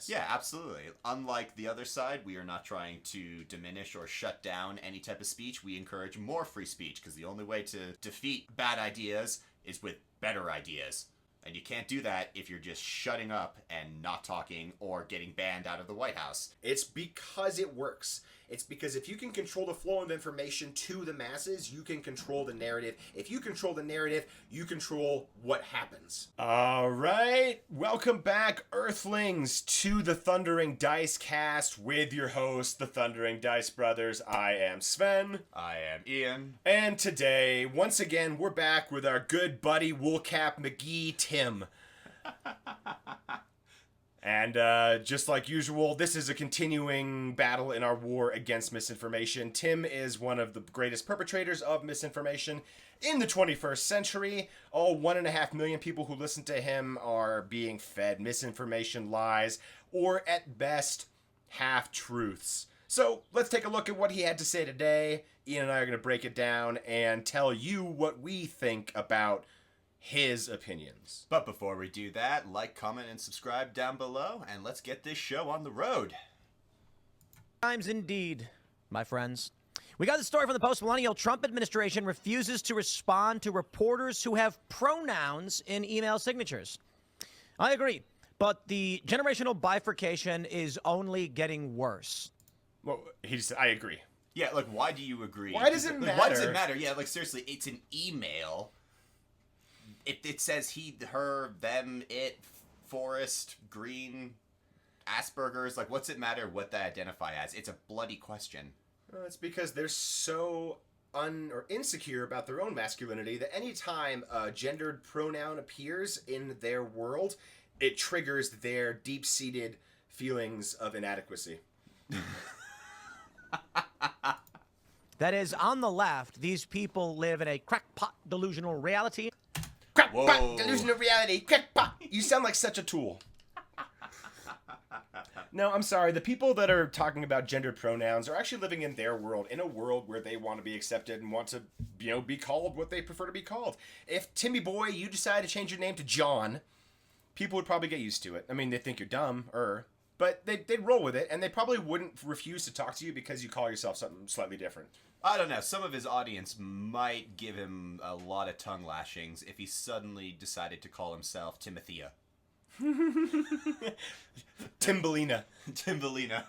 Yeah, absolutely. Unlike the other side, we are not trying to diminish or shut down any type of speech. We encourage more free speech because the only way to defeat bad ideas is with better ideas. And you can't do that if you're just shutting up and not talking or getting banned out of the White House. It's because it works. It's because if you can control the flow of information to the masses, you can control the narrative. If you control the narrative, you control what happens. All right. Welcome back, Earthlings, to the Thundering Dice Cast with your host, the Thundering Dice Brothers. I am Sven. I am Ian. And today, once again, we're back with our good buddy Woolcap McGee, Tim. And just like usual, this is a continuing battle in our war against misinformation. Tim is one of the greatest perpetrators of misinformation in the 21st century. All 1.5 million people who listen to him are being fed misinformation, lies, or at best, half-truths. So let's take a look at what he had to say today. Ian and I are going to break it down and tell you what we think about his opinions. But before we do that, like, comment, and subscribe down below, and let's get this show on the road. Times indeed, my friends. We got the story from the post-millennial Trump administration refuses to respond to reporters who have pronouns in email signatures. I agree, but the generational bifurcation is only getting worse. Well, I agree. Yeah, like, why do you agree? Why does it matter? Why does it matter? Yeah, like, seriously, it's an email. It says he, her, them, it, forest, green, Asperger's. Like, what's it matter what they identify as? It's a bloody question. Well, it's because they're so insecure about their own masculinity that anytime a gendered pronoun appears in their world, it triggers their deep-seated feelings of inadequacy. That is, on the left, these people live in a crackpot delusional reality. Crackpot, delusional reality, crackpot. You sound like such a tool. No, I'm sorry. The people that are talking about gendered pronouns are actually living in their world, in a world where they want to be accepted and want to, be called what they prefer to be called. If, Timmy boy, you decide to change your name to John, people would probably get used to it. I mean, they think you're dumb, but they'd roll with it, and they probably wouldn't refuse to talk to you because you call yourself something slightly different. I don't know. Some of his audience might give him a lot of tongue lashings if he suddenly decided to call himself Timothea. Timbalina. Timbalina.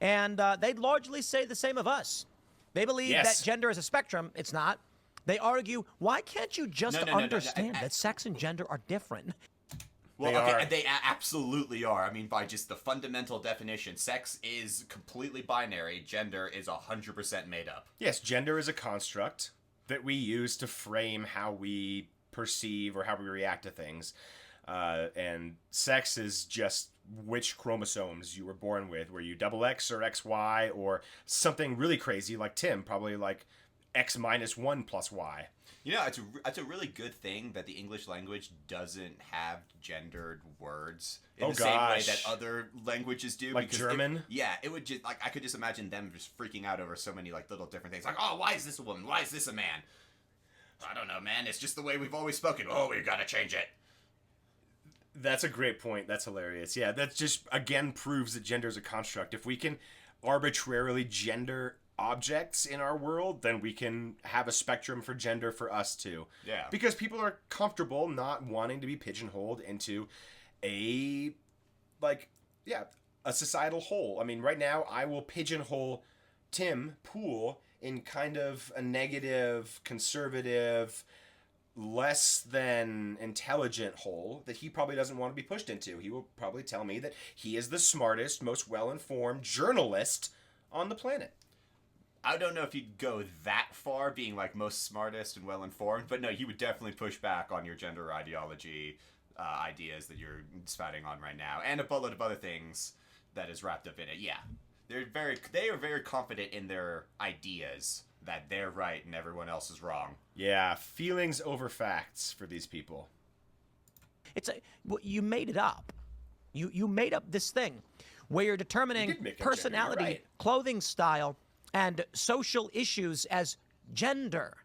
And they'd largely say the same of us. They believe that gender is a spectrum. It's not. They argue, why can't you just understand that sex and gender are different? Well, they absolutely are. I mean, by just the fundamental definition, sex is completely binary. Gender is 100% made up. Yes, gender is a construct that we use to frame how we perceive or how we react to things. And sex is just which chromosomes you were born with. Were you XX or XY or something really crazy like Tim, probably like X-1 plus Y. You know, it's a really good thing that the English language doesn't have gendered words in the same way that other languages do. Like German? It would just, like, I could just imagine them just freaking out over so many, like, little different things. Like, oh, why is this a woman? Why is this a man? I don't know, man. It's just the way we've always spoken. Oh, we've got to change it. That's a great point. That's hilarious. Yeah, that just, again, proves that gender is a construct. If we can arbitrarily gender objects in our world, then we can have a spectrum for gender for us too. Yeah. Because people are comfortable not wanting to be pigeonholed into a societal hole. I mean, right now I will pigeonhole Tim Pool in kind of a negative, conservative, less than intelligent hole that he probably doesn't want to be pushed into. He will probably tell me that he is the smartest, most well-informed journalist on the planet. I don't know if you'd go that far, being like most smartest and well-informed, but no, he would definitely push back on your gender ideology ideas that you're spouting on right now, and a boatload of other things that is wrapped up in it. Yeah, they are very confident in their ideas that they're right and everyone else is wrong. Yeah, feelings over facts for these people. You made it up. You made up this thing where you're determining personality, right, clothing style, and social issues as gender.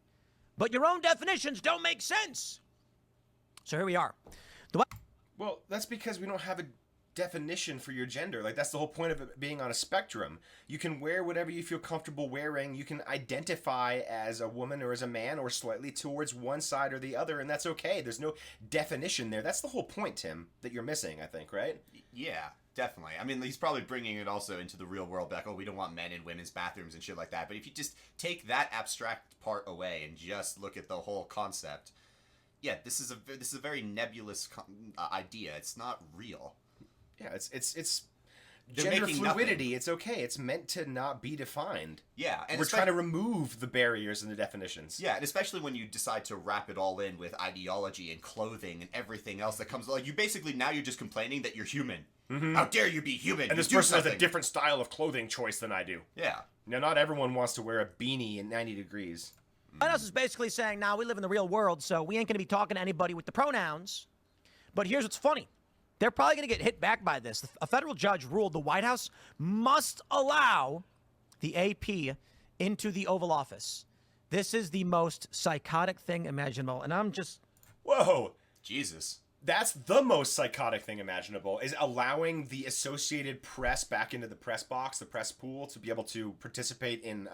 But your own definitions don't make sense. So here we are. Well, that's because we don't have a definition for your gender. Like, that's the whole point of it being on a spectrum. You can wear whatever you feel comfortable wearing. You can identify as a woman or as a man or slightly towards one side or the other, and that's okay. There's no definition there. That's the whole point, Tim, that you're missing, I think, right? Yeah, definitely. I mean, he's probably bringing it also into the real world, like, oh, we don't want men in women's bathrooms and shit like that. But if you just take that abstract part away and just look at the whole concept, yeah, this is a very nebulous idea. It's not real. Yeah, it's They're gender making fluidity. nothing. It's okay. It's meant to not be defined. Yeah, and We're trying to remove the barriers and the definitions. Yeah, and especially when you decide to wrap it all in with ideology and clothing and everything else that comes, like, you basically, now you're just complaining that you're human. Mm-hmm. How dare you be human? And this do person has a something. different style of clothing choice than I do. Yeah. Now, not everyone wants to wear a beanie in 90 degrees. White House is basically saying, now we live in the real world, so we ain't going to be talking to anybody with the pronouns. But here's what's funny. They're probably going to get hit back by this. A federal judge ruled the White House must allow the AP into the Oval Office. This is the most psychotic thing imaginable, and I'm just... Whoa! Jesus. That's the most psychotic thing imaginable, is allowing the Associated Press back into the press box, the press pool, to be able to participate in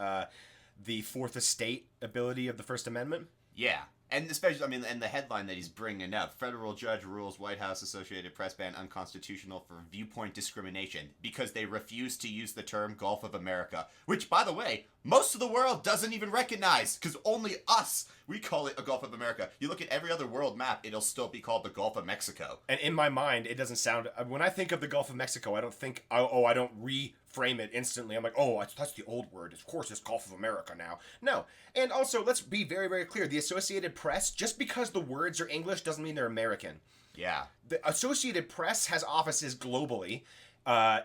the Fourth Estate ability of the First Amendment. Yeah. And especially, I mean, and the headline that he's bringing up, federal judge rules White House Associated Press ban unconstitutional for viewpoint discrimination because they refuse to use the term Gulf of America, which, by the way, most of the world doesn't even recognize because only us, we call it a Gulf of America. You look at every other world map, it'll still be called the Gulf of Mexico. And in my mind, it doesn't sound... When I think of the Gulf of Mexico, I don't think... I don't reframe it instantly. I'm like, oh, that's the old word. Of course, it's Gulf of America now. No. And also, let's be very, very clear. The Associated Press, just because the words are English doesn't mean they're American. Yeah. The Associated Press has offices globally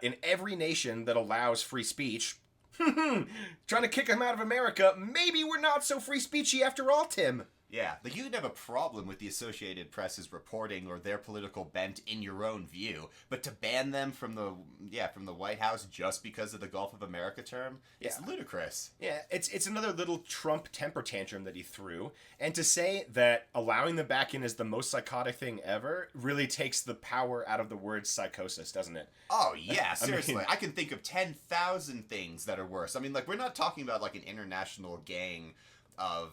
in every nation that allows free speech. Trying to kick them out of America. Maybe we're not so free speechy after all, Tim. Yeah, like you could have a problem with the Associated Press's reporting or their political bent in your own view, but to ban them from the White House just because of the Gulf of America term, it's ludicrous. Yeah, it's another little Trump temper tantrum that he threw, and to say that allowing them back in is the most psychotic thing ever really takes the power out of the word psychosis, doesn't it? Oh yeah, seriously, I can think of 10,000 things that are worse. I mean, like, we're not talking about like an international gang of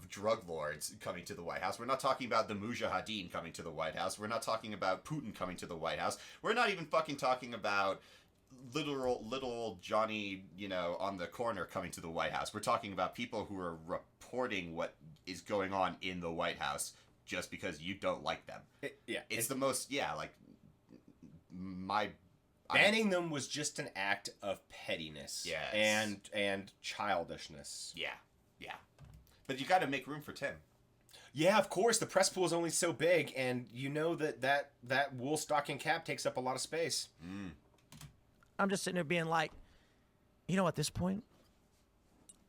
drug lords coming to the White House. We're not talking about the Mujahideen coming to the White House. We're not talking about Putin coming to the White House. We're not even fucking talking about little Johnny, on the corner coming to the White House. We're talking about people who are reporting what is going on in the White House just because you don't like them. It's the most, banning them was just an act of pettiness. Yes. And childishness. Yeah. But you got to make room for Tim. Yeah, of course. The press pool is only so big, and you know that wool stocking cap takes up a lot of space. I'm just sitting there being like, at this point,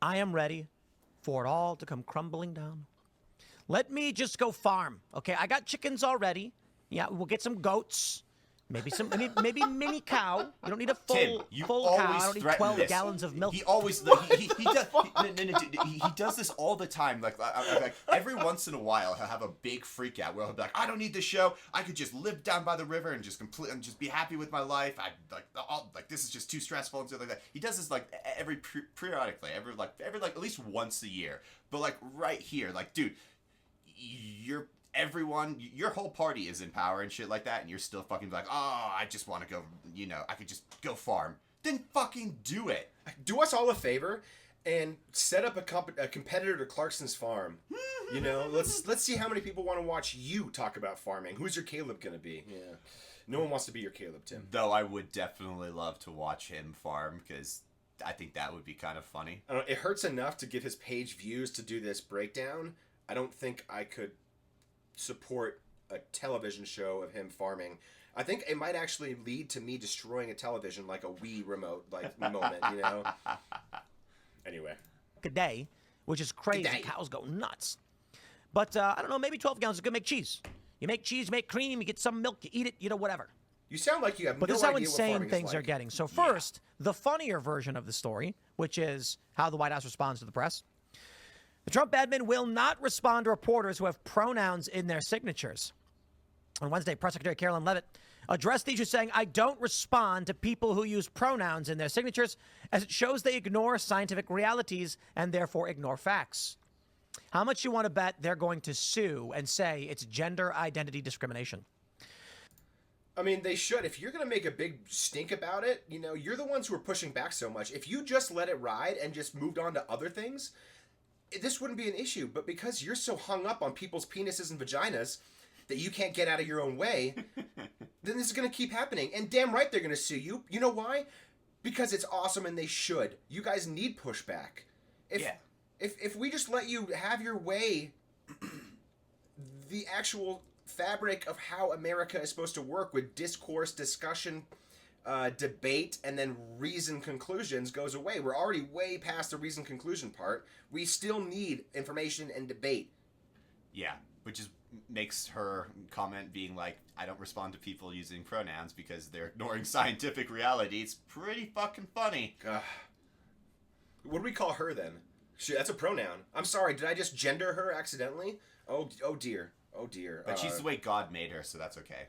I am ready for it all to come crumbling down. Let me just go farm, okay? I got chickens already. Yeah, we'll get some goats. Maybe maybe mini cow. You don't need a full Tim, you full always cow. I don't need threaten 12 this. gallons of milk. He always he does this all the time. Like every once in a while, he'll have a big freak out where he'll be like, "I don't need this show. I could just live down by the river and just be happy with my life. This is just too stressful and stuff like that." He does this like periodically, every at least once a year. But like right here, like, dude, your whole party is in power and shit like that, and you're still fucking like, oh, I just want to go, I could just go farm. Then fucking do it. Do us all a favor and set up a competitor to Clarkson's farm. Let's see how many people want to watch you talk about farming. Who's your Caleb gonna be? Yeah, no one wants to be your Caleb, Tim. Though I would definitely love to watch him farm because I think that would be kind of funny. I don't know, it hurts enough to get his page views to do this breakdown. I don't think I could support a television show of him farming. I think it might actually lead to me destroying a television, like a Wii remote moment, Anyway. A day, which is crazy. Cows go nuts. But I don't know, maybe 12 gallons is good to make cheese. You make cheese, make cream, you get some milk, you eat it, whatever. You sound like you have but no this is how idea what insane farming things is like. are getting. So first, the funnier version of the story, which is how the White House responds to the press. The Trump admin will not respond to reporters who have pronouns in their signatures. On Wednesday, Press Secretary Carolyn Leavitt address the issue saying, I don't respond to people who use pronouns in their signatures, as it shows they ignore scientific realities and therefore ignore facts. How much you want to bet they're going to sue and say it's gender identity discrimination? I mean, they should. If you're going to make a big stink about it, you know, you're the ones who are pushing back so much. If you just let it ride and just moved on to other things, this wouldn't be an issue. But because you're so hung up on people's penises and vaginas that you can't get out of your own way, then this is going to keep happening. And damn right they're going to sue you. You know why? Because it's awesome and they should. You guys need pushback. If we just let you have your way, the actual fabric of how America is supposed to work with discourse, discussion, debate, and then reason conclusions goes away. We're already way past the reason conclusion part. We still need information and debate. Yeah, which is makes her comment being like, I don't respond to people using pronouns because they're ignoring scientific reality. It's pretty fucking funny. What do we call her then? That's a pronoun. I'm sorry, did I just gender her accidentally? Oh dear. Oh dear. But she's the way God made her, so that's okay.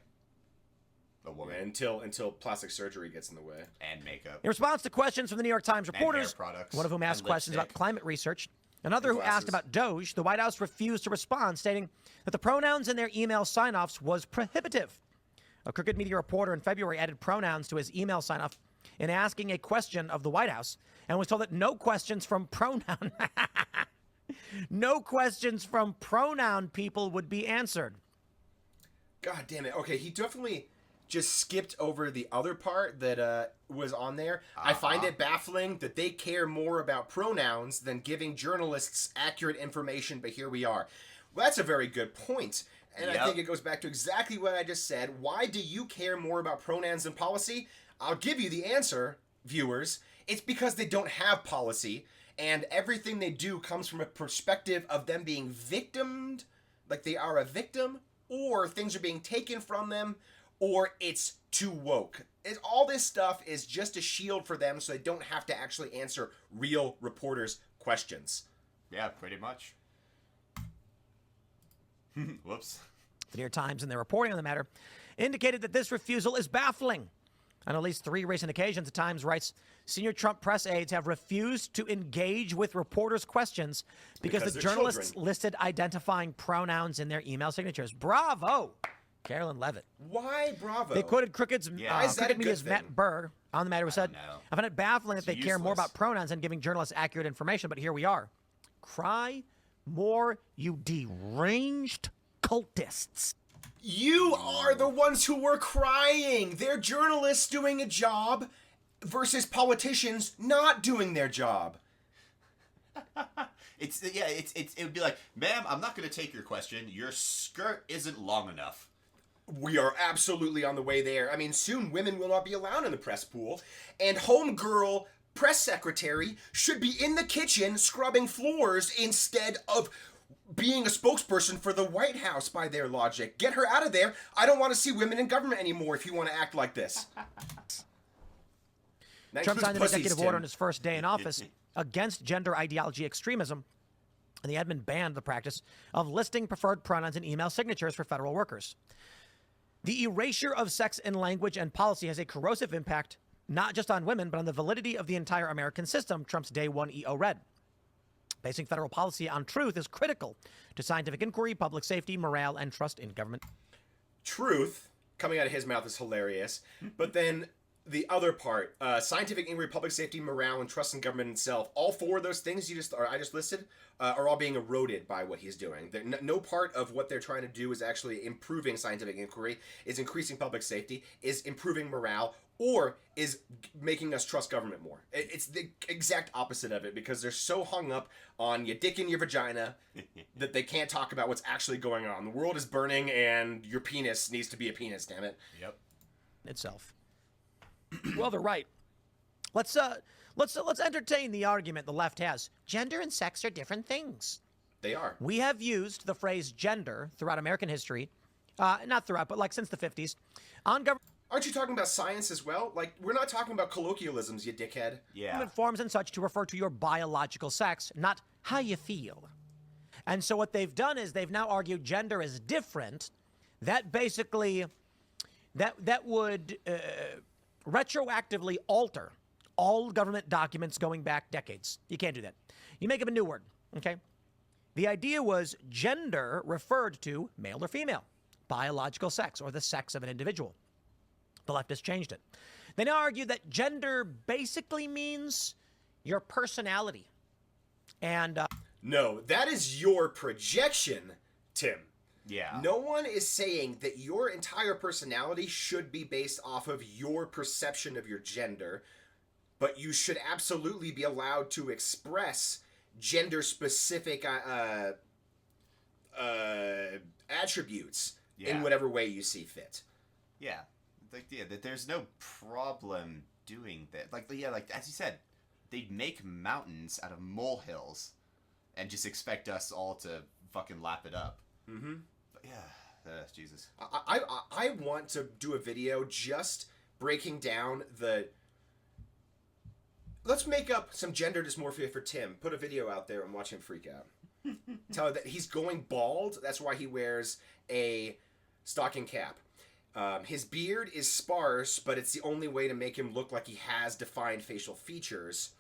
A woman. Until plastic surgery gets in the way. And makeup. In response to questions from the New York Times reporters, products, one of whom asked questions about climate research, another who asked about Doge, the White House refused to respond, stating that the pronouns in their email sign-offs was prohibitive. A Crooked Media reporter in February added pronouns to his email sign-off in asking a question of the White House and was told that no questions from pronoun people would be answered. God damn it. Okay, he definitely just skipped over the other part that was on there. I find it baffling that they care more about pronouns than giving journalists accurate information, but here we are. Well, that's a very good point. And I think it goes back to exactly what I just said. Why do you care more about pronouns than policy? I'll give you the answer, viewers. It's because they don't have policy, and everything they do comes from a perspective of them being victimed, like they are a victim, or things are being taken from them, or it's too woke. All this stuff is just a shield for them so they don't have to actually answer real reporters' questions. Yeah, pretty much. Whoops. The New York Times, in their reporting on the matter, indicated that this refusal is baffling. On at least 3 recent occasions, the Times writes, senior Trump press aides have refused to engage with reporters' questions because the journalists listed identifying pronouns in their email signatures. Bravo, Carolyn Levitt. Why bravo? They quoted Crooked Media's Matt Burr on the matter, who said, I find it baffling that they care more about pronouns than giving journalists accurate information, but here we are. Cry more, you deranged cultists. You are the ones who were crying. They're journalists doing a job versus politicians not doing their job. It would be like, ma'am, I'm not going to take your question. Your skirt isn't long enough. We are absolutely on the way there. I mean, soon women will not be allowed in the press pool, and homegirl press secretary should be in the kitchen scrubbing floors instead of being a spokesperson for the White House by their logic. Get her out of there. I don't want to see women in government anymore if you want to act like this. Trump signed an executive order on his first day in office against gender ideology extremism, and the admin banned the practice of listing preferred pronouns in email signatures for federal workers. The erasure of sex in language and policy has a corrosive impact not just on women, but on the validity of the entire American system, Trump's Day 1 EO read. Basing federal policy on truth is critical to scientific inquiry, public safety, morale, and trust in government. Truth, coming out of his mouth, is hilarious. But then the other part, scientific inquiry, public safety, morale, and trust in government itself, all 4 of those things I just listed are all being eroded by what he's doing. No part of what they're trying to do is actually improving scientific inquiry, is increasing public safety, is improving morale, or is making us trust government more. It's the exact opposite of it, because they're so hung up on your dick in your vagina that they can't talk about what's actually going on. The world is burning, and your penis needs to be a penis, damn it. Yep. Itself. Well, they're right. Let's entertain the argument the left has. Gender and sex are different things. They are. We have used the phrase gender throughout American history, not throughout, but like since the 50s, on government. Aren't you talking about science as well? Like, we're not talking about colloquialisms, you dickhead. Yeah. Forms and such to refer to your biological sex, not how you feel. And so what they've done is they've now argued gender is different. That basically that would retroactively alter all government documents going back decades. You can't do that. You make up a new word, okay? The idea was gender referred to male or female, biological sex, or the sex of an individual. The leftists changed it. They now argue that gender basically means your personality. And No, that is your projection, Tim. Yeah. No one is saying that your entire personality should be based off of your perception of your gender, but you should absolutely be allowed to express gender-specific attributes in whatever way you see fit. Yeah. Like, yeah, that there's no problem doing that. Like, yeah, like, as you said, they'd make mountains out of molehills and just expect us all to fucking lap it up. Mm-hmm. But yeah, Jesus. I want to do a video just breaking down the... Let's make up some gender dysmorphia for Tim. Put a video out there and watch him freak out. Tell her that he's going bald. That's why he wears a stocking cap. His beard is sparse, but it's the only way to make him look like he has defined facial features.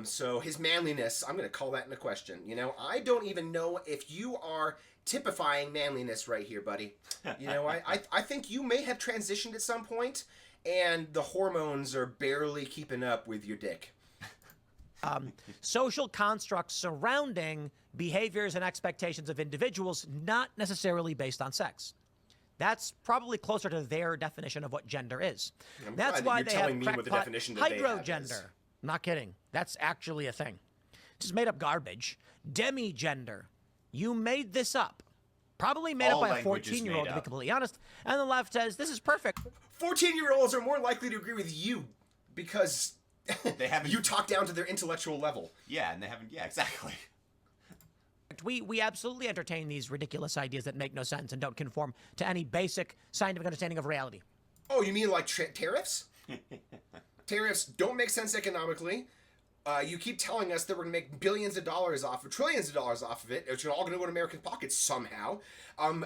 So his manliness, I'm going to call that into question. You know, I don't even know if you are typifying manliness right here, buddy. You know, I think you may have transitioned at some point, and the hormones are barely keeping up with your dick. Social constructs surrounding behaviors and expectations of individuals, not necessarily based on sex. That's probably closer to their definition of what gender is. That's why they have hydrogender. Not kidding. That's actually a thing. Just made up garbage. Demigender. You made this up. Probably made up by a 14-year-old, to be completely honest. And the left says, this is perfect. 14-year-olds are more likely to agree with you because they haven't... you talk down to their intellectual level. Yeah, and they haven't... Yeah, exactly. We absolutely entertain these ridiculous ideas that make no sense and don't conform to any basic scientific understanding of reality. Oh, you mean like tariffs? Tariffs don't make sense economically. You keep telling us that we're going to make billions of dollars off of, trillions of dollars off of it. It's all going to go to American pockets somehow.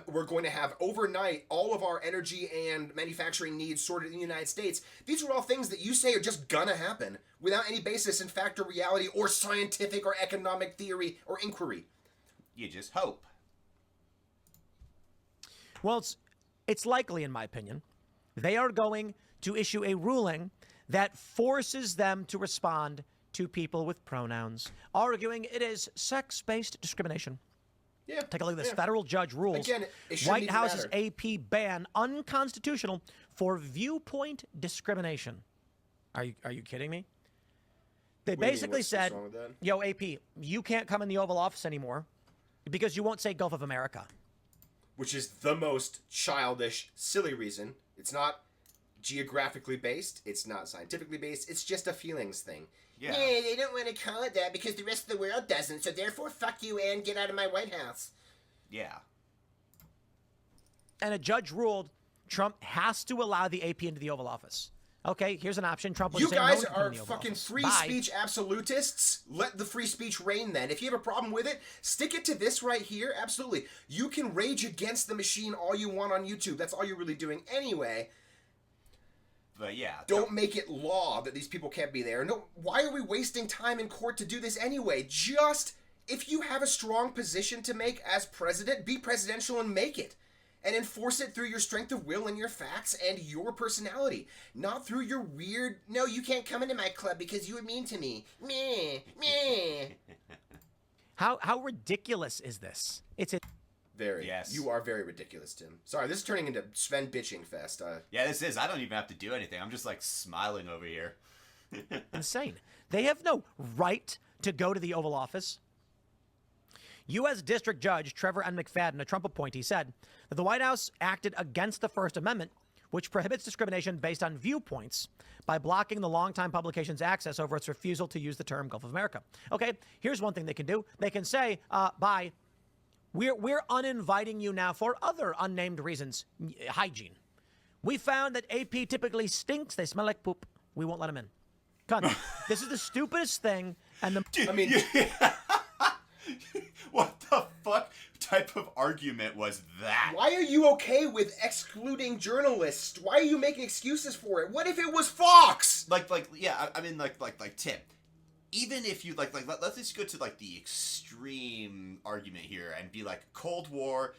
We're going to have overnight all of our energy and manufacturing needs sorted in the United States. These are all things that you say are just going to happen without any basis in fact or reality or scientific or economic theory or inquiry. You just hope. Well, it's likely, in my opinion, they are going to issue a ruling that forces them to respond to people with pronouns, arguing it is sex-based discrimination. Yeah. Take a look at this. Federal judge rules Again, it White House's AP ban unconstitutional for viewpoint discrimination. Are you kidding me? They basically said, yo, AP, you can't come in the Oval Office anymore because you won't say Gulf of America. Which is the most childish, silly reason. It's not geographically based. It's not scientifically based. It's just a feelings thing. Yeah. Yeah, they don't want to call it that because the rest of the world doesn't, so therefore fuck you and get out of my White House. Yeah. And a judge ruled Trump has to allow the AP into the Oval Office. Okay, here's an option. Trump will You say guys no are fucking free speech absolutists. Let the free speech reign then. If you have a problem with it, stick it to this right here. Absolutely. You can rage against the machine all you want on YouTube. That's all you're really doing anyway. But yeah. Don't make it law that these people can't be there. No, why are we wasting time in court to do this anyway? Just, if you have a strong position to make as president, be presidential and make it. And enforce it through your strength of will and your facts and your personality. Not through your weird, no, you can't come into my club because you were mean to me. Meh, meh. How ridiculous is this? It's a Very. Yes. You are very ridiculous, Tim. Sorry, this is turning into Sven bitching fest. Yeah, this is. I don't even have to do anything. I'm just like smiling over here. insane. They have no right to go to the Oval Office. U.S. District Judge Trevor N. McFadden, a Trump appointee, said that the White House acted against the First Amendment, which prohibits discrimination based on viewpoints, by blocking the longtime publication's access over its refusal to use the term Gulf of America. Okay, here's one thing they can do. They can say, we're uninviting you now for other unnamed reasons. Hygiene. We found that AP typically stinks. They smell like poop. We won't let them in. Come on. This is the stupidest thing. And I mean... What the fuck? type of argument was that? Why are you okay with excluding journalists? Why are you making excuses for it? What if it was Fox? I mean, Tim. Even if you let's just go to like the extreme argument here and be like Cold War,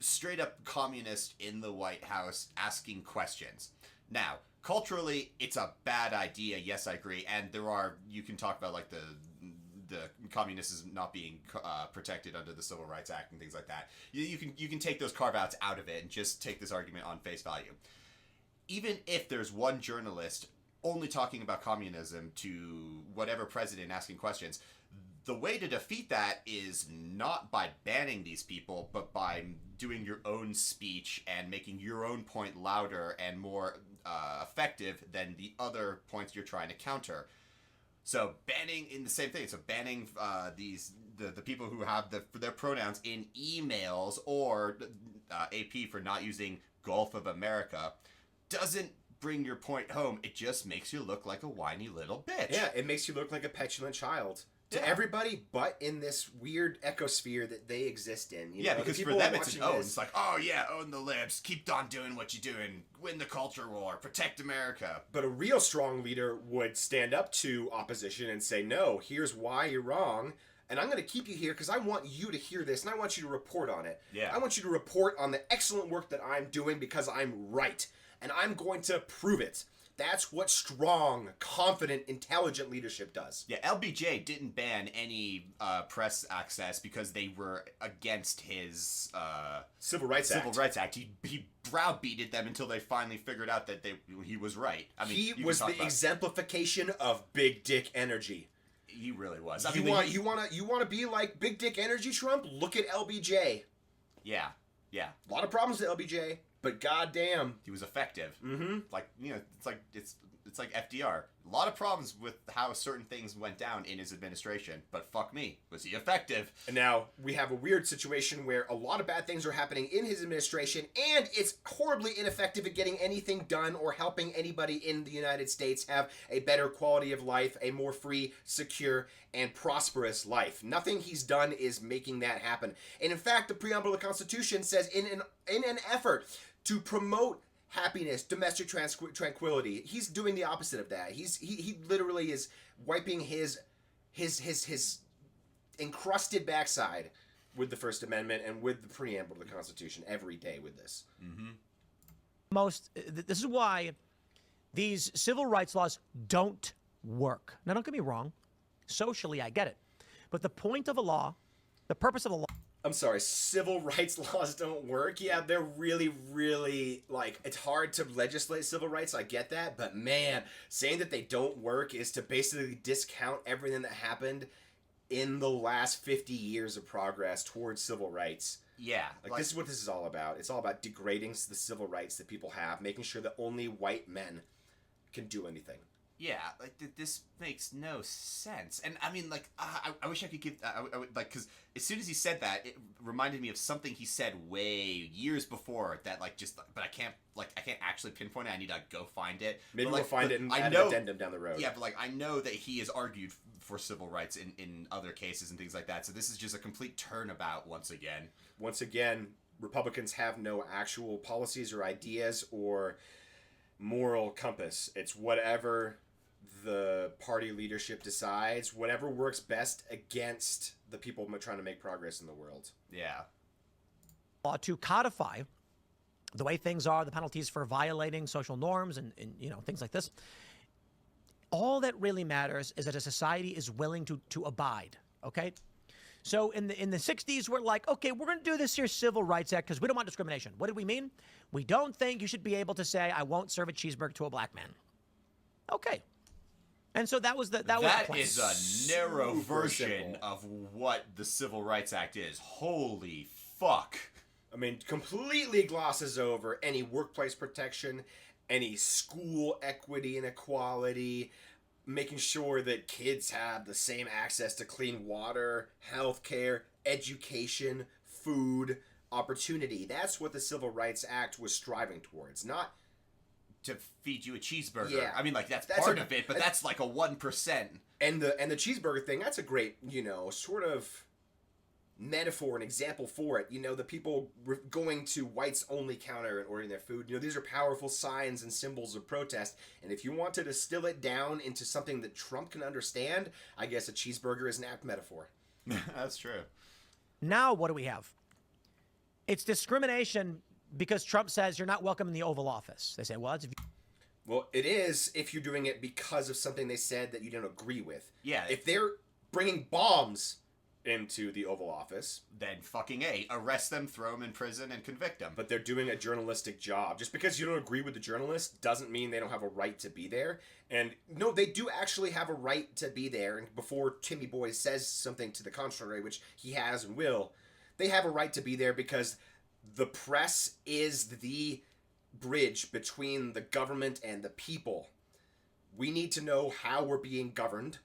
straight up communist in the White House asking questions. Now, culturally, it's a bad idea. Yes, I agree. And you can talk about like the communists not being protected under the Civil Rights Act and things like that. You can take those carve-outs out of it and just take this argument on face value. Even if there's one journalist only talking about communism to whatever president asking questions, the way to defeat that is not by banning these people, but by doing your own speech and making your own point louder and more effective than the other points you're trying to counter. So banning in the same thing. So banning the people who have their pronouns in emails, or AP for not using Gulf of America, doesn't bring your point home. It just makes you look like a whiny little bitch. Yeah, it makes you look like a petulant child to everybody, but in this weird ecosphere that they exist in. You know, because for them it's an own. It's like, oh yeah, own the libs, keep on doing what you're doing, win the culture war, protect America. But a real strong leader would stand up to opposition and say, no, here's why you're wrong, and I'm going to keep you here because I want you to hear this, and I want you to report on it. Yeah. I want you to report on the excellent work that I'm doing because I'm right, and I'm going to prove it. That's what strong, confident, intelligent leadership does. Yeah, LBJ didn't ban any press access because they were against his Civil Rights Act. He browbeated them until they finally figured out that he was right. I mean, he was the exemplification of big dick energy. He really was. You want to be like big dick energy, Trump? Look at LBJ. Yeah. A lot of problems with LBJ. But goddamn, he was effective. Mm-hmm. It's like FDR. A lot of problems with how certain things went down in his administration, but fuck me, was he effective? And now we have a weird situation where a lot of bad things are happening in his administration, and it's horribly ineffective at getting anything done or helping anybody in the United States have a better quality of life, a more free, secure, and prosperous life. Nothing he's done is making that happen. And in fact, the preamble of the Constitution says in an effort to promote happiness, domestic tranquility, he's doing the opposite of that. He literally is wiping his encrusted backside with the First Amendment and with the preamble of the Constitution every day with this. Mm-hmm. This is why these civil rights laws don't work. Now, don't get me wrong. Socially, I get it. But the point of a law, the purpose of a law. I'm sorry, civil rights laws don't work. Yeah, they're really, really, it's hard to legislate civil rights. I get that. But man, saying that they don't work is to basically discount everything that happened in the last 50 years of progress towards civil rights. Yeah. This is what this is all about. It's all about degrading the civil rights that people have, making sure that only white men can do anything. Yeah, this makes no sense. And I mean, I wish I could give, because as soon as he said that, it reminded me of something he said way years before that, but I can't actually pinpoint it. I need to go find it. Maybe we'll find it and add an addendum down the road. Yeah, but I know that he has argued for civil rights in other cases and things like that. So this is just a complete turnabout once again. Once again, Republicans have no actual policies or ideas or moral compass. It's whatever the party leadership decides, whatever works best against the people trying to make progress in the world. Yeah. Law to codify the way things are, the penalties for violating social norms and things like this. All that really matters is that a society is willing to abide, okay? So in the 60s, we're like, okay, we're going to do this here Civil Rights Act because we don't want discrimination. What did we mean? We don't think you should be able to say, I won't serve a cheeseburger to a black man. Okay. And so that was the plan. That is a narrow version of what the Civil Rights Act is. Holy fuck. I mean, completely glosses over any workplace protection, any school equity and equality, making sure that kids have the same access to clean water, health care, education, food, opportunity. That's what the Civil Rights Act was striving towards, not to feed you a cheeseburger. Yeah. I mean, that's part of it, but that's like a 1%. And the cheeseburger thing, that's a great, sort of metaphor, an example for it. You know, the people going to whites only counter and ordering their food. You know, these are powerful signs and symbols of protest. And if you want to distill it down into something that Trump can understand, I guess a cheeseburger is an apt metaphor. That's true. Now what do we have? It's discrimination because Trump says you're not welcome in the Oval Office. They say, well, that's... Well, it is if you're doing it because of something they said that you don't agree with. Yeah. If they're bringing bombs into the Oval Office, then fucking A, arrest them, throw them in prison, and convict them. but they're doing a journalistic job. Just because you don't agree with the journalist doesn't mean they don't have a right to be there. And no, they do actually have a right to be there. And before Timmy Boy says something to the contrary, which he has and will, they have a right to be there because the press is the bridge between the government and the people. We need to know how we're being governed.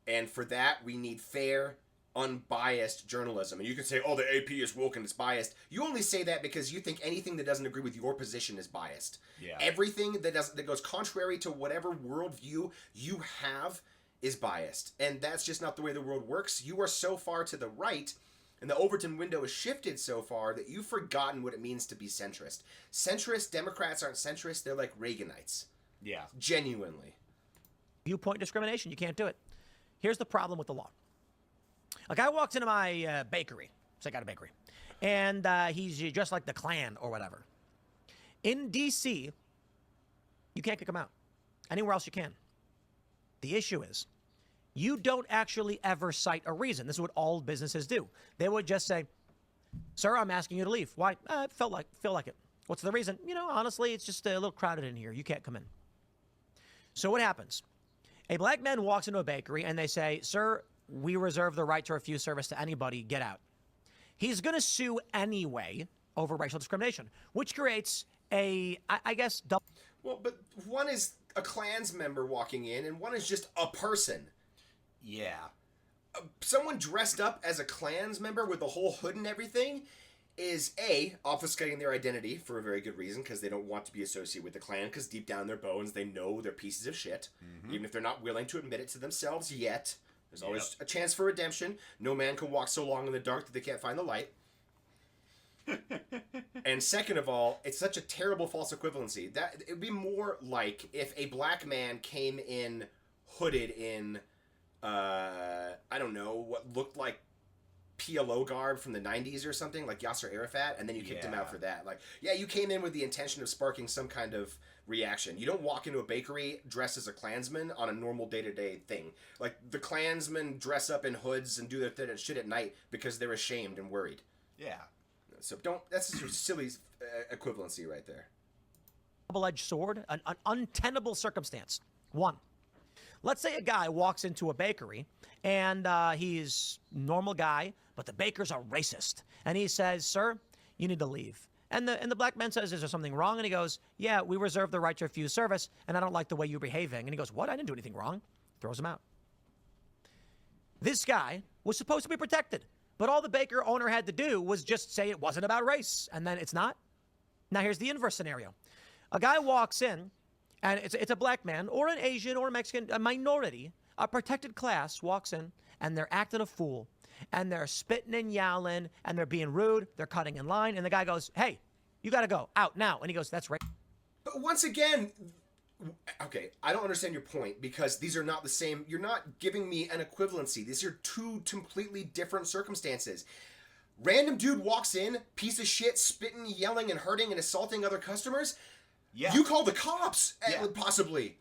And for that, we need fair, unbiased journalism. And you can say, oh, the AP is woke and it's biased. You only say that because you think anything that doesn't agree with your position is biased. Yeah. Everything that goes contrary to whatever worldview you have is biased. And that's just not the way the world works. You are so far to the right, and the Overton window has shifted so far that you've forgotten what it means to be centrist. Centrist Democrats aren't centrist. They're like Reaganites. Yeah. Genuinely. Viewpoint discrimination. You can't do it. Here's the problem with the law. A guy walks into my bakery. So I got a bakery. And he's dressed like the Klan or whatever. In D.C., you can't kick him out. Anywhere else you can. The issue is, you don't actually ever cite a reason. This is what all businesses do. They would just say, sir, I'm asking you to leave. Why? Feel like it. What's the reason? You know, honestly, it's just a little crowded in here. You can't come in. So what happens? A black man walks into a bakery and they say, sir, we reserve the right to refuse service to anybody. Get out. He's going to sue anyway over racial discrimination, which creates I guess, double. Well, but one is a Klans member walking in, and one is just a person. Yeah. Someone dressed up as a Klans member with the whole hood and everything is A, obfuscating their identity for a very good reason, because they don't want to be associated with the Klan, because deep down in their bones they know they're pieces of shit, even if they're not willing to admit it to themselves yet. There's always a chance for redemption. No man can walk so long in the dark that they can't find the light. And second of all, it's such a terrible false equivalency. That it would be more like if a black man came in hooded in I don't know, what looked like PLO garb from the 90s or something, like Yasser Arafat, and then you kicked him out for that. Like, yeah, you came in with the intention of sparking some kind of reaction. You don't walk into a bakery dressed as a Klansman on a normal day-to-day thing. Like, the Klansmen dress up in hoods and do their shit at night because they're ashamed and worried. Yeah. So that's just a silly equivalency right there. Double-edged sword, an untenable circumstance. One, let's say a guy walks into a bakery and he's a normal guy, but the baker's a racist. And he says, sir, you need to leave. And the black man says, is there something wrong? And he goes, yeah, we reserve the right to refuse service, and I don't like the way you're behaving. And he goes, what? I didn't do anything wrong. Throws him out. This guy was supposed to be protected, but all the baker owner had to do was just say it wasn't about race, and then it's not. Now here's the inverse scenario. A guy walks in, and it's a black man or an Asian or a Mexican, a minority, a protected class walks in, and they're acting a fool, and they're spitting and yowling, and they're being rude, they're cutting in line, and the guy goes, hey, you got to go, out now. And he goes, that's right. But once again, okay, I don't understand your point, because these are not the same. You're not giving me an equivalency. These are two completely different circumstances. Random dude walks in, piece of shit, spitting, yelling, and hurting and assaulting other customers. Yeah. You call the cops, possibly.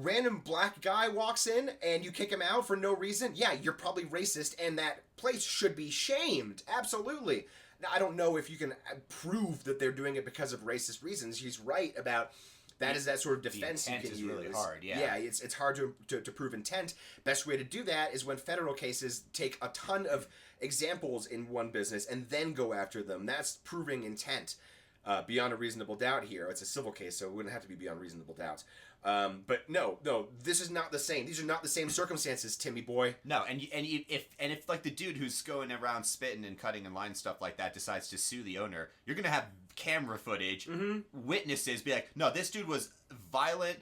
Random black guy walks in and you kick him out for no reason. Yeah, you're probably racist, and that place should be shamed. Absolutely. Now, I don't know if you can prove that they're doing it because of racist reasons. He's right about that is that sort of defense you can use. The intent is really hard, yeah. Yeah, it's hard to prove intent. Best way to do that is when federal cases take a ton of examples in one business and then go after them. That's proving intent. Beyond a reasonable doubt here. It's a civil case, so it wouldn't have to be beyond reasonable doubt. But no, this is not the same. These are not the same circumstances, Timmy boy. No, if like the dude who's going around spitting and cutting in line stuff like that decides to sue the owner, you're gonna have camera footage, witnesses be like, no, this dude was violent,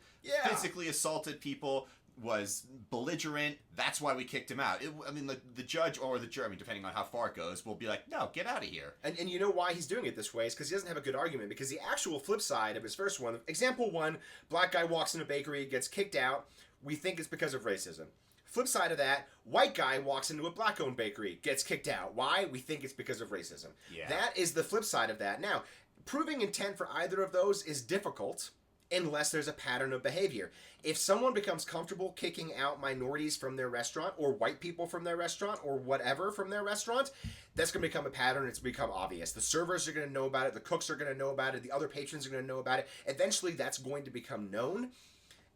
physically assaulted people, was belligerent. That's why we kicked him out. I mean, the judge or the jury, depending on how far it goes, will be like, no, get out of here. And you know why he's doing it this way is because he doesn't have a good argument. Because the actual flip side of his first one, example one, black guy walks in a bakery, gets kicked out. We think it's because of racism. Flip side of that, white guy walks into a black-owned bakery, gets kicked out. Why? We think it's because of racism. Yeah. That is the flip side of that. Now, proving intent for either of those is difficult unless there's a pattern of behavior. If someone becomes comfortable kicking out minorities from their restaurant or white people from their restaurant or whatever from their restaurant, that's going to become a pattern. It's become obvious. The servers are going to know about it. The cooks are going to know about it. The other patrons are going to know about it. Eventually, that's going to become known.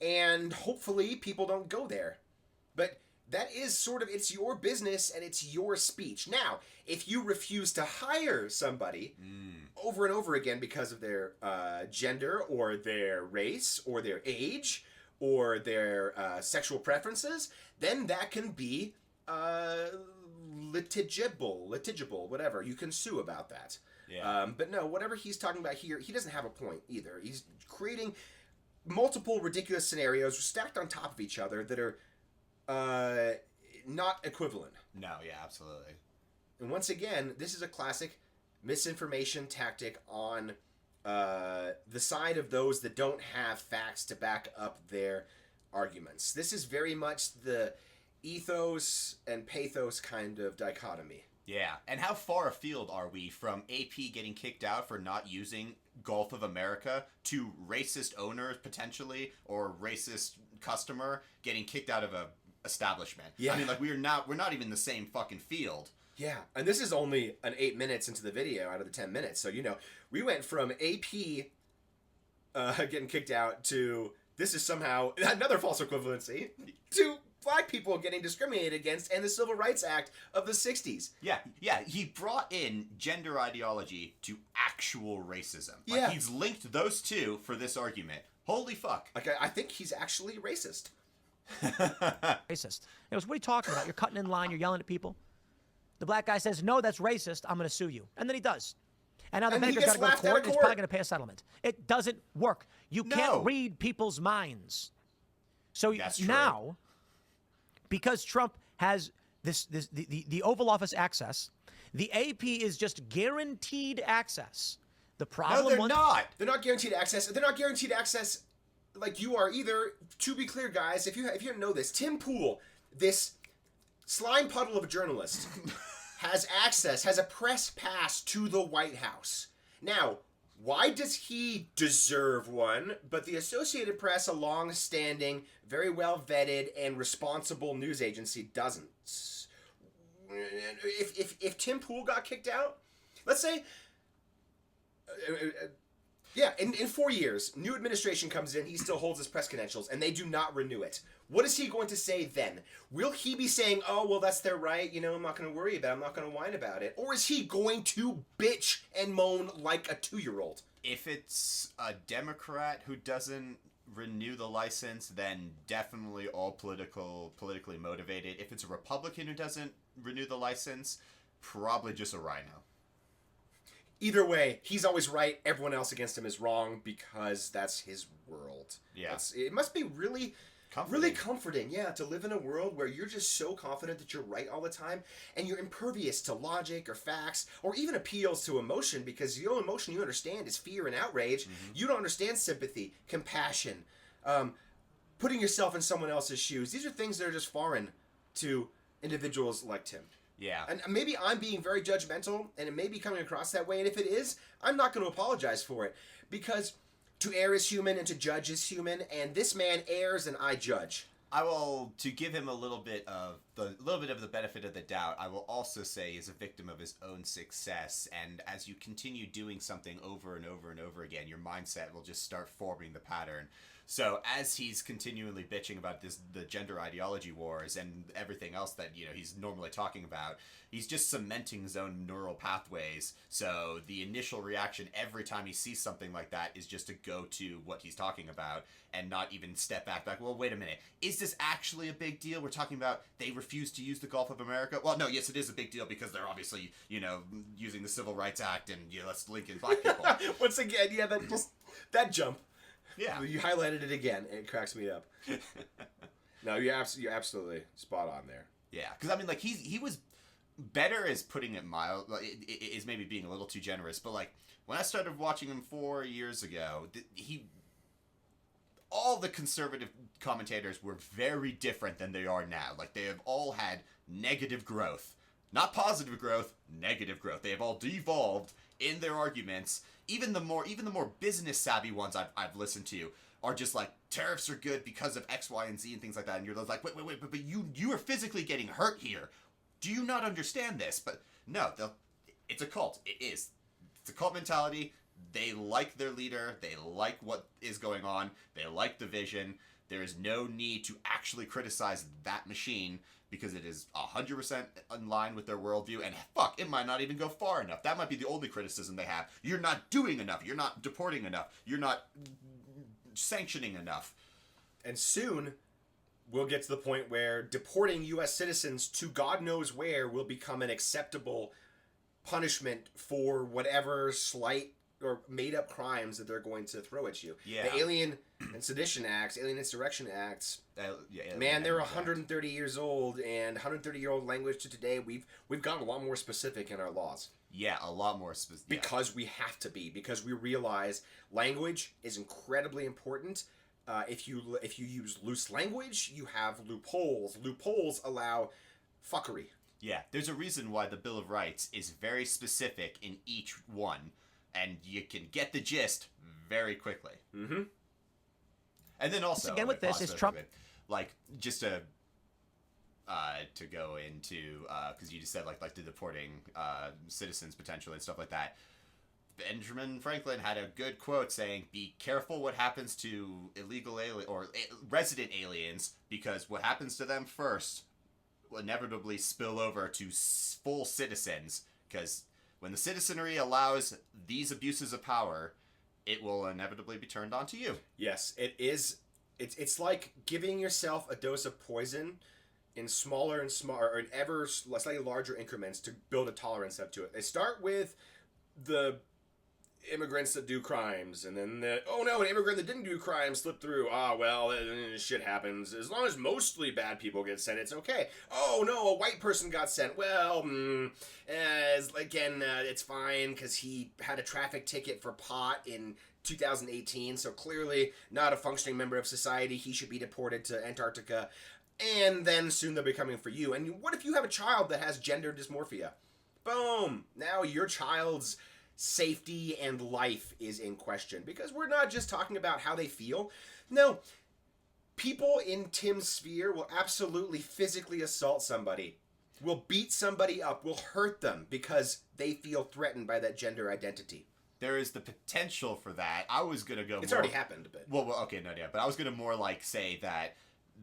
And hopefully, people don't go there. But that is sort of, it's your business and it's your speech. Now, if you refuse to hire somebody over and over again because of their gender or their race or their age or their sexual preferences, then that can be litigible, whatever. You can sue about that. Yeah. But no, whatever he's talking about here, he doesn't have a point either. He's creating multiple ridiculous scenarios stacked on top of each other that are not equivalent. No, yeah, absolutely. And once again, this is a classic misinformation tactic on the side of those that don't have facts to back up their arguments. This is very much the ethos and pathos kind of dichotomy. Yeah, and how far afield are we from AP getting kicked out for not using Gulf of America to racist owners potentially or racist customer getting kicked out of a establishment? Yeah. I mean, like we're not even the same fucking field. Yeah, and this is only an 8 minutes into the video out of the 10 minutes. So, we went from AP getting kicked out to this is somehow another false equivalency to black people getting discriminated against and the Civil Rights Act of the 60s. Yeah, he brought in gender ideology to actual racism. Like, Yeah. he's linked those two for this argument. Holy fuck. Like, I think he's actually racist. Racist. He goes, what are you talking about? You're cutting in line. You're yelling at people. The black guy says, no, that's racist. I'm going to sue you. And then he does. And now the And he maker's got gets to go to laughed out court of and he's court. probably going to pay a settlement. It doesn't work. You No. can't read people's minds. So That's true. now, because Trump has the Oval Office access, the AP is just guaranteed access. The problem No, they're was- not. They're not guaranteed access. They're not guaranteed access like you are either. To be clear, guys, if you don't know this, Tim Pool, this slime puddle of a journalist, has a press pass to the White House. Now, why does he deserve one, but the Associated Press, a long-standing, very well-vetted, and responsible news agency, doesn't? If Tim Pool got kicked out, let's say... yeah, in 4 years, new administration comes in, he still holds his press credentials, and they do not renew it. What is he going to say then? Will he be saying, oh, well, that's their right, I'm not going to worry about it, I'm not going to whine about it? Or is he going to bitch and moan like a 2-year-old? If it's a Democrat who doesn't renew the license, then definitely all politically motivated. If it's a Republican who doesn't renew the license, probably just a rhino. Either way, he's always right. Everyone else against him is wrong because that's his world. Yeah. It must be really Comforting. comforting, to live in a world where you're just so confident that you're right all the time and you're impervious to logic or facts or even appeals to emotion because the only emotion you understand is fear and outrage. Mm-hmm. You don't understand sympathy, compassion, putting yourself in someone else's shoes. These are things that are just foreign to individuals like Tim. Yeah. And maybe I'm being very judgmental, and it may be coming across that way, and if it is, I'm not going to apologize for it, because to err is human and to judge is human, and this man errs and I judge. I will, to give him a little bit of the benefit of the doubt, I will also say he's a victim of his own success, and as you continue doing something over and over and over again, your mindset will just start forming the pattern. So as he's continually bitching about the gender ideology wars and everything else that he's normally talking about, he's just cementing his own neural pathways. So the initial reaction every time he sees something like that is just to go to what he's talking about and not even step back. Well, wait a minute. Is this actually a big deal? We're talking about they refuse to use the Gulf of America? Well, no, yes, it is a big deal because they're obviously, using the Civil Rights Act and let's link in black people. Once again, that jump. Yeah. You highlighted it again, and it cracks me up. No, you're absolutely spot on there. Yeah, because I mean, like he was better as putting it mild. Like, it is maybe being a little too generous, but like when I started watching him 4 years ago, all the conservative commentators were very different than they are now. Like they have all had negative growth, not positive growth, negative growth. They have all devolved in their arguments. Even the more business savvy ones I've listened to are just like tariffs are good because of X, Y, and Z and things like that. And you're like, wait, but you are physically getting hurt here. Do you not understand this? But no, it's a cult. It is. It's a cult mentality. They like their leader. They like what is going on. They like the vision. There is no need to actually criticize that machine because it is 100% in line with their worldview. And fuck, it might not even go far enough. That might be the only criticism they have. You're not doing enough. You're not deporting enough. You're not sanctioning enough. And soon, we'll get to the point where deporting U.S. citizens to God knows where will become an acceptable punishment for whatever slight or made-up crimes that they're going to throw at you. Yeah. The Alien and Sedition Acts, Alien Insurrection Acts, Yeah, man, they're 130 years old, and 130-year-old language to today, we've gotten a lot more specific in our laws. Yeah, a lot more specific. Because we have to be. Because we realize language is incredibly important. If you use loose language, you have loopholes. Loopholes allow fuckery. Yeah, there's a reason why the Bill of Rights is very specific in each one, and you can get the gist very quickly. Mm-hmm. And then also, again with this, is Trump like just to go into because you just said like the deporting citizens potentially and stuff like that. Benjamin Franklin had a good quote saying, "Be careful what happens to illegal resident aliens, because what happens to them first will inevitably spill over to full citizens. Because when the citizenry allows these abuses of power, it will inevitably be turned onto you." Yes, it is. It's like giving yourself a dose of poison in smaller and smaller, or in ever slightly larger increments to build a tolerance up to it. They start with the immigrants that do crimes, and then an immigrant that didn't do crimes slipped through. Shit happens. As long as mostly bad people get sent, it's okay. Oh no, a white person got sent. Well, it's fine because he had a traffic ticket for pot in 2018, so clearly not a functioning member of society. He should be deported to Antarctica. And then soon they'll be coming for you. And what if you have a child that has gender dysmorphia? Boom! Now your child's safety and life is in question, because we're not just talking about how they feel. No, people in Tim's sphere will absolutely physically assault somebody, will beat somebody up, will hurt them because they feel threatened by that gender identity. There is the potential for that. I was gonna go. It's already happened, but but I was gonna more like say that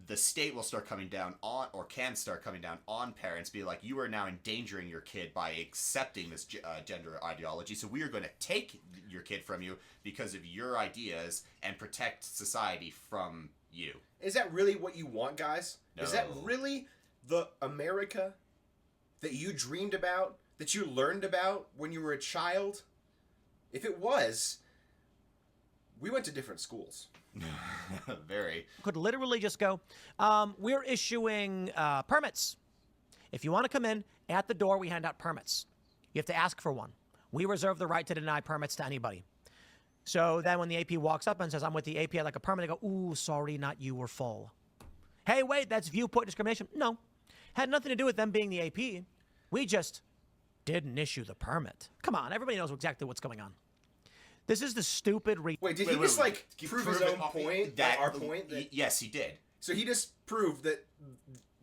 the state will start coming down on, or can start coming down on parents, be like, you are now endangering your kid by accepting this gender ideology, so we are going to take your kid from you because of your ideas and protect society from you. Is that really what you want, guys? No. Is that really the America that you dreamed about, that you learned about when you were a child? If it was, we went to different schools. Very. Could literally just go, we're issuing permits. If you want to come in, at the door we hand out permits. You have to ask for one. We reserve the right to deny permits to anybody. So then when the AP walks up and says, I'm with the AP, I'd like a permit, they go, ooh, sorry, not you, we're full. Hey, wait, that's viewpoint discrimination. No, had nothing to do with them being the AP. We just didn't issue the permit. Come on, everybody knows exactly what's going on. This is the stupid... Wait, did he just, prove his own point? Our point? Yes, he did. So he just proved that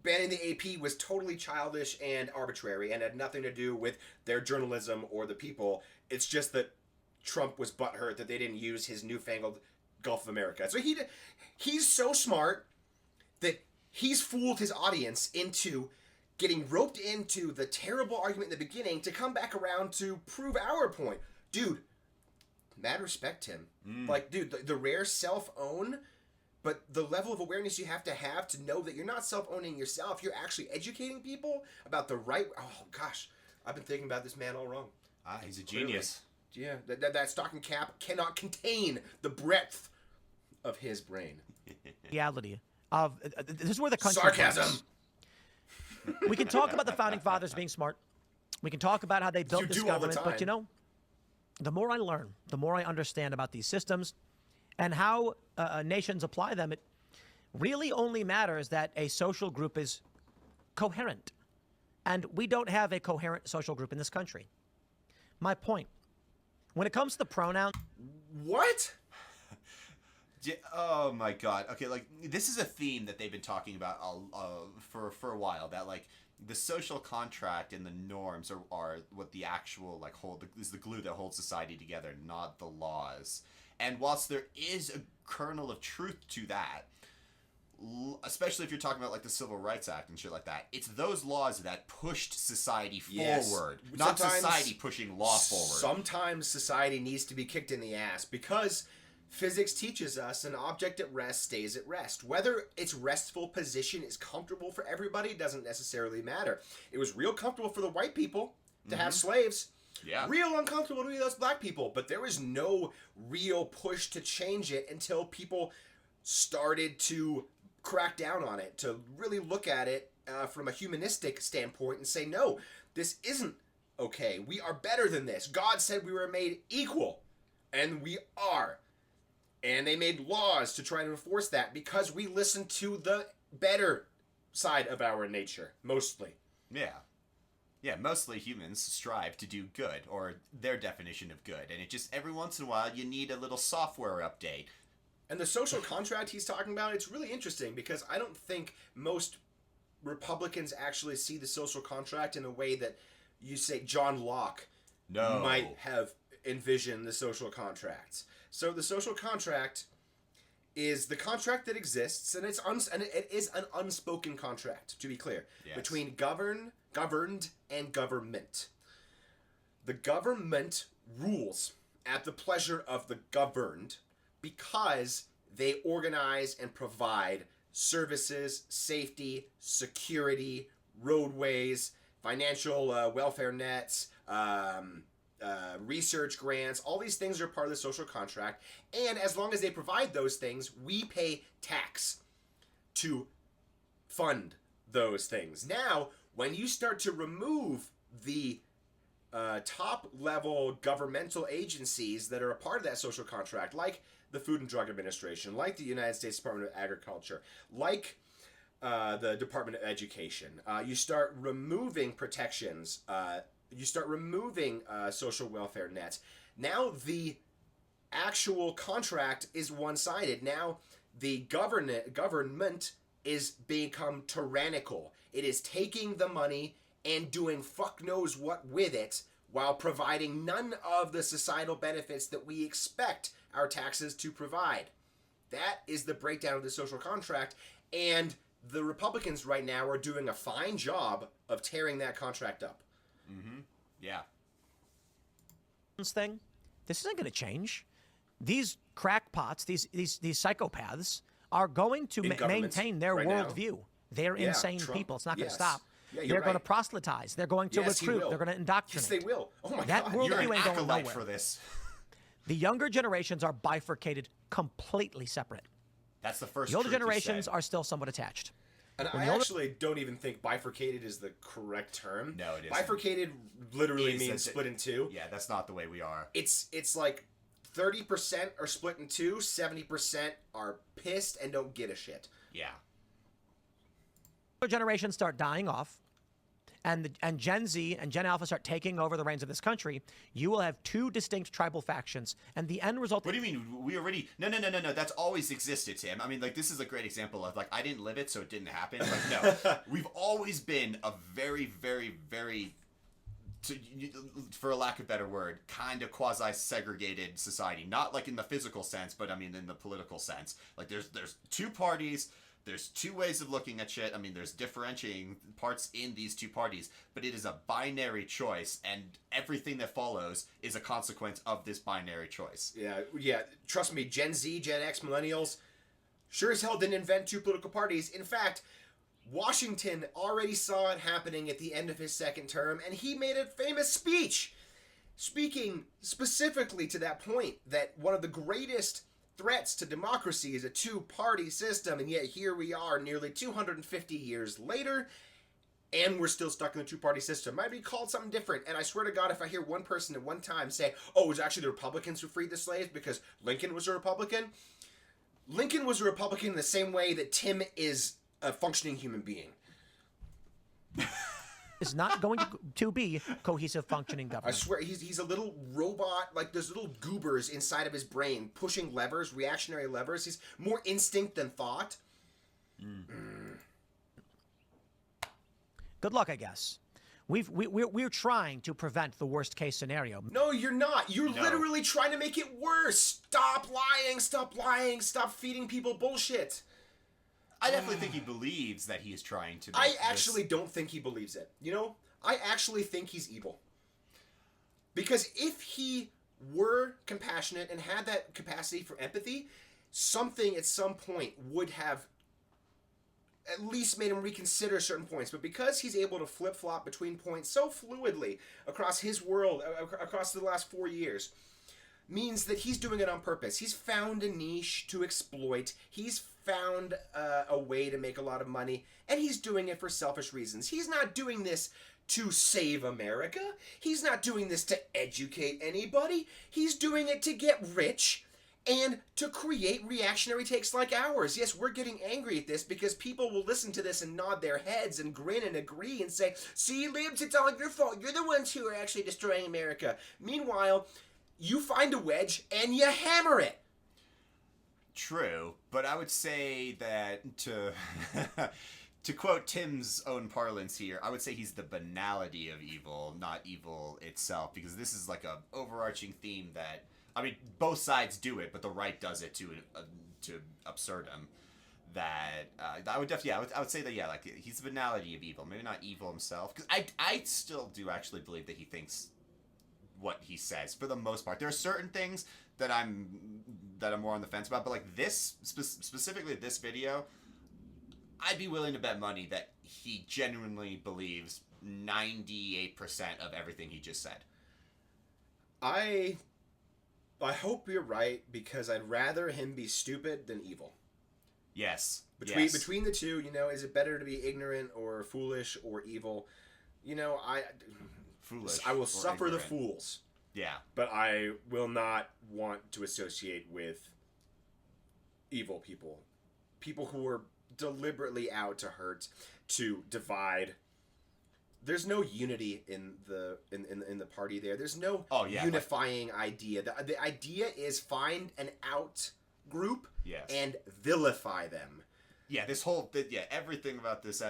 banning the AP was totally childish and arbitrary and had nothing to do with their journalism or the people. It's just that Trump was butthurt that they didn't use his newfangled Gulf of America. So he's so smart that he's fooled his audience into getting roped into the terrible argument in the beginning to come back around to prove our point. Dude, mad respect, Tim. Dude, the rare self-own, but the level of awareness you have to know that you're not self-owning yourself. You're actually educating people about the right... Oh, gosh. I've been thinking about this man all wrong. He's a genius. Yeah, that stocking cap cannot contain the breadth of his brain. reality of this is where the country Sarcasm. breaks. We can talk about the founding fathers being smart. We can talk about how they built You this do all the government, but time. the more I learn, the more I understand about these systems and how nations apply them. It really only matters that a social group is coherent, and we don't have a coherent social group in this country. My point: when it comes to the pronoun, What? Oh my god. Okay, like this is a theme that they've been talking about for a while. That like the social contract and the norms are what the actual like is the glue that holds society together, not the laws. And whilst there is a kernel of truth to that, especially if you're talking about like the Civil Rights Act and shit like that, it's those laws that pushed society Yes. forward, not Sometimes- society pushing law forward. Sometimes society needs to be kicked in the ass because physics teaches us an object at rest stays at rest. Whether its restful position is comfortable for everybody doesn't necessarily matter. It was real comfortable for the white people to have slaves. Yeah. Real uncomfortable to be those black people. But there was no real push to change it until people started to crack down on it, to really look at it from a humanistic standpoint and say, no, this isn't okay. We are better than this. God said we were made equal, and we are. And they made laws to try to enforce that because we listen to the better side of our nature, mostly. Yeah. Yeah, mostly humans strive to do good, or their definition of good, and it just, every once in a while, you need a little software update. And the social contract he's talking about, it's really interesting because I don't think most Republicans actually see the social contract in a way that you say John Locke No. might have envisioned the social contracts. So the social contract is the contract that exists, and it is an unspoken contract, to be clear, Yes. between governed and government. The government rules at the pleasure of the governed because they organize and provide services, safety, security, roadways, financial welfare nets, research grants. All these things are part of the social contract, and as long as they provide those things, we pay tax to fund those things. Now, when you start to remove the top level governmental agencies that are a part of that social contract, like the Food and Drug Administration, like the United States Department of Agriculture, like the Department of Education, you start removing protections, you start removing social welfare nets. Now the actual contract is one-sided. Now the government is become tyrannical. It is taking the money and doing fuck knows what with it while providing none of the societal benefits that we expect our taxes to provide. That is the breakdown of the social contract, and the Republicans right now are doing a fine job of tearing that contract up. Mm-hmm. Yeah. thing, this isn't going to change. These crackpots, these psychopaths, are going to In governments maintain their right now. worldview. They're Yeah, insane Trump. people. It's not going Yes. to stop. Yeah, you're They're going to right. proselytize. They're going to Yes, he recruit. will. They're going to indoctrinate. Yes, they will. Oh my That God. world You're view an ain't going acolyte nowhere. for this. The younger generations are bifurcated, completely separate. That's the first The older truth you generations said. are still somewhat attached. And When I the older- actually don't even think bifurcated is the correct term. No, it isn't. Bifurcated literally Is means that- split in two. Yeah, that's not the way we are. It's like 30% are split in two, 70% are pissed and don't give a shit. Yeah. Older generations start dying off, and Gen Z and Gen Alpha start taking over the reins of this country, you will have two distinct tribal factions, and the end result. What do you mean? We already... No. That's always existed, Tim. I mean, like, this is a great example of, like, I didn't live it, so it didn't happen. Like, no. We've always been a very, very, very... for a lack of a better word, kind of quasi-segregated society. Not like in the physical sense, but I mean in the political sense. Like there's two parties, there's two ways of looking at shit. I mean, there's differentiating parts in these two parties, but it is a binary choice, and everything that follows is a consequence of this binary choice. Yeah. Trust me, Gen Z, Gen X, Millennials, sure as hell didn't invent two political parties. In fact, Washington already saw it happening at the end of his second term, and he made a famous speech speaking specifically to that point, that one of the greatest threats to democracy is a two-party system, and yet here we are nearly 250 years later, and we're still stuck in the two-party system. Might be called something different, and I swear to God, if I hear one person at one time say, oh, it was actually the Republicans who freed the slaves because Lincoln was a Republican, Lincoln was a Republican in the same way that Tim is a functioning human being. Is not going to be cohesive functioning I government. swear, he's a little robot, like there's little goobers inside of his brain pushing levers, reactionary levers. He's more instinct than thought. Good luck, I guess. We're trying to prevent the worst case scenario. No, you're not. You're literally trying to make it worse. Stop lying, stop feeding people bullshit. I definitely think he believes that he is trying to. I actually don't think he believes it. You know, I actually think he's evil. Because if he were compassionate and had that capacity for empathy, something at some point would have at least made him reconsider certain points. But because he's able to flip-flop between points so fluidly across his world, across the last 4 years, means that he's doing it on purpose. He's found a niche to exploit. He's found a way to make a lot of money, and he's doing it for selfish reasons. He's not doing this to save America. He's not doing this to educate anybody. He's doing it to get rich and to create reactionary takes like ours. Yes, we're getting angry at this because people will listen to this and nod their heads and grin and agree and say, see, libs, it's all your fault. You're the ones who are actually destroying America. Meanwhile, you find a wedge and you hammer it. True, but I would say that to to quote Tim's own parlance here, I would say he's the banality of evil, not evil itself, because this is like a overarching theme that, I mean, both sides do it, but the right does it to absurdum. That I would definitely, I would say that, yeah, like he's the banality of evil, maybe not evil himself, because I still do actually believe that he thinks what he says for the most part. There are certain things that I'm more on the fence about, but like this specifically this video, I'd be willing to bet money that he genuinely believes 98% of everything he just said. I hope you're right, because I'd rather him be stupid than evil. Yes. Between the two, you know, is it better to be ignorant or foolish or evil? You know, Foolish. I will suffer ignorant. the fools. Yeah. But I will not want to associate with evil people. People who are deliberately out to hurt, to divide. There's no unity in the party there. There's no unifying idea. The idea is find an out group and vilify them. Yeah, everything about this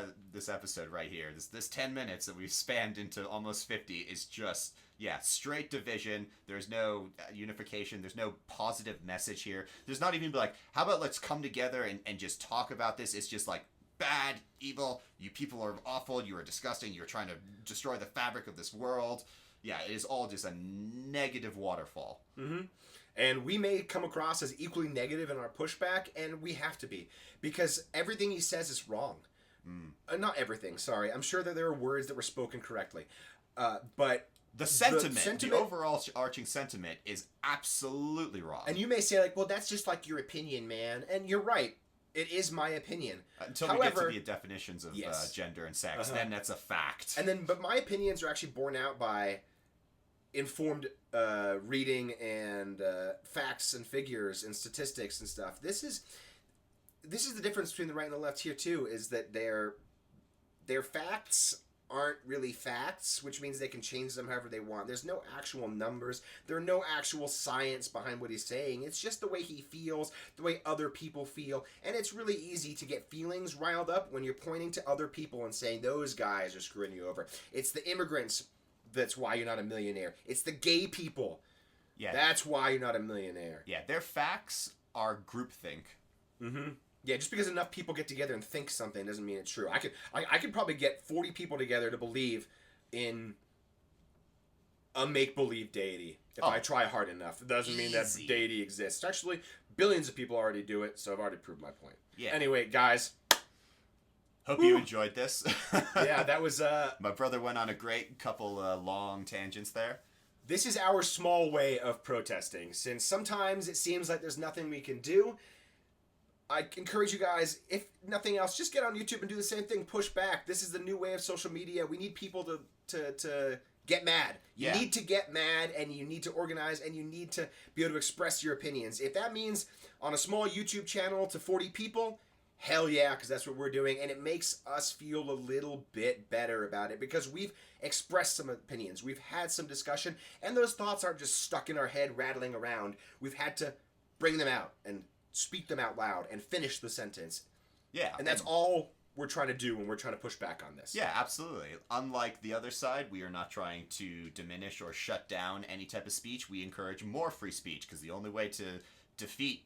episode right here, this 10 minutes that we've spanned into almost 50 is just, straight division. There's no unification. There's no positive message here. There's not even like, how about let's come together and just talk about this? It's just like, bad, evil, you people are awful, you are disgusting, you're trying to destroy the fabric of this world. Yeah, it is all just a negative waterfall. Mm-hmm. And we may come across as equally negative in our pushback, and we have to be, because everything he says is wrong. Not everything, sorry. I'm sure that there are words that were spoken correctly. But the sentiment, the overall arching sentiment is absolutely wrong. And you may say, like, well, that's just like your opinion, man. And you're right. It is my opinion. Until we get to the definitions of gender and sex, then that's a fact. But my opinions are actually borne out by informed reading and facts and figures and statistics and stuff. This is the difference between the right and the left here too, is that their facts aren't really facts, which means they can change them however they want. There's no actual numbers. There are no actual science behind what he's saying. It's just the way he feels, the way other people feel. And it's really easy to get feelings riled up when you're pointing to other people and saying, those guys are screwing you over. It's the immigrants. That's why you're not a millionaire. It's the gay people. Yeah. That's why you're not a millionaire. Yeah, their facts are groupthink. Mm-hmm. Yeah, just because enough people get together and think something doesn't mean it's true. I could probably get 40 people together to believe in a make-believe deity if I try hard enough. It doesn't mean that deity exists. Actually, billions of people already do it, so I've already proved my point. Yeah. Anyway, guys. Hope you enjoyed this. Yeah, that was... My brother went on a great couple long tangents there. This is our small way of protesting. Since sometimes it seems like there's nothing we can do, I encourage you guys, if nothing else, just get on YouTube and do the same thing. Push back. This is the new way of social media. We need people to get mad. You need to get mad, and you need to organize, and you need to be able to express your opinions. If that means on a small YouTube channel to 40 people, hell yeah, because that's what we're doing, and it makes us feel a little bit better about it because we've expressed some opinions. We've had some discussion, and those thoughts aren't just stuck in our head rattling around. We've had to bring them out and speak them out loud and finish the sentence. Yeah. And that's all we're trying to do when we're trying to push back on this. Yeah, absolutely. Unlike the other side, we are not trying to diminish or shut down any type of speech. We encourage more free speech because the only way to defeat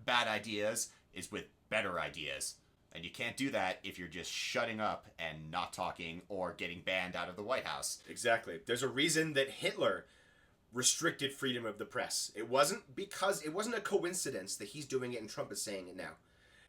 bad ideas is with better ideas. And you can't do that if you're just shutting up and not talking or getting banned out of the White House. Exactly. There's a reason that Hitler restricted freedom of the press. It wasn't a coincidence that he's doing it and Trump is saying it now.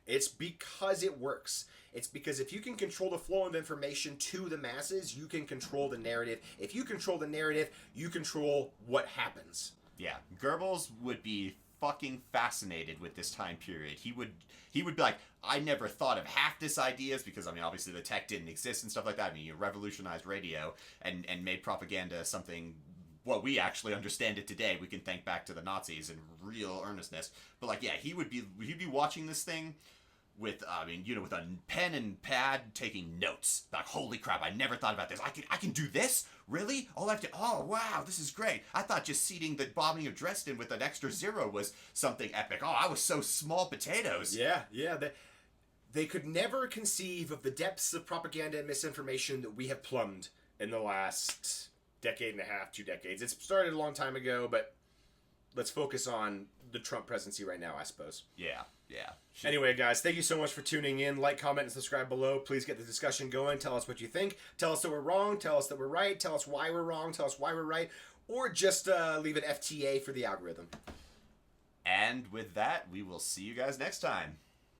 It's because it works. It's because if you can control the flow of information to the masses, you can control the narrative. If you control the narrative, you control what happens. Yeah, Goebbels would be fucking fascinated with this time period. He would be like, I never thought of half this ideas because, I mean, obviously the tech didn't exist and stuff like that. I mean, you revolutionized radio and made propaganda something, well, we actually understand it today. We can think back to the Nazis in real earnestness. But, like, yeah, he'd be watching this thing with, with a pen and pad taking notes. Like, holy crap, I never thought about this. I can do this? Really? All I have to, oh, wow, this is great. I thought just seating the bombing of Dresden with an extra zero was something epic. Oh, I was so small potatoes. Yeah. They could never conceive of the depths of propaganda and misinformation that we have plumbed in the last decade and a half, 2 decades. It started a long time ago, but let's focus on the Trump presidency right now, I suppose. Yeah. Anyway, guys, thank you so much for tuning in. Like, comment, and subscribe below. Please get the discussion going. Tell us what you think. Tell us that we're wrong. Tell us that we're right. Tell us why we're wrong. Tell us why we're right. Or just leave an FTA for the algorithm. And with that, we will see you guys next time.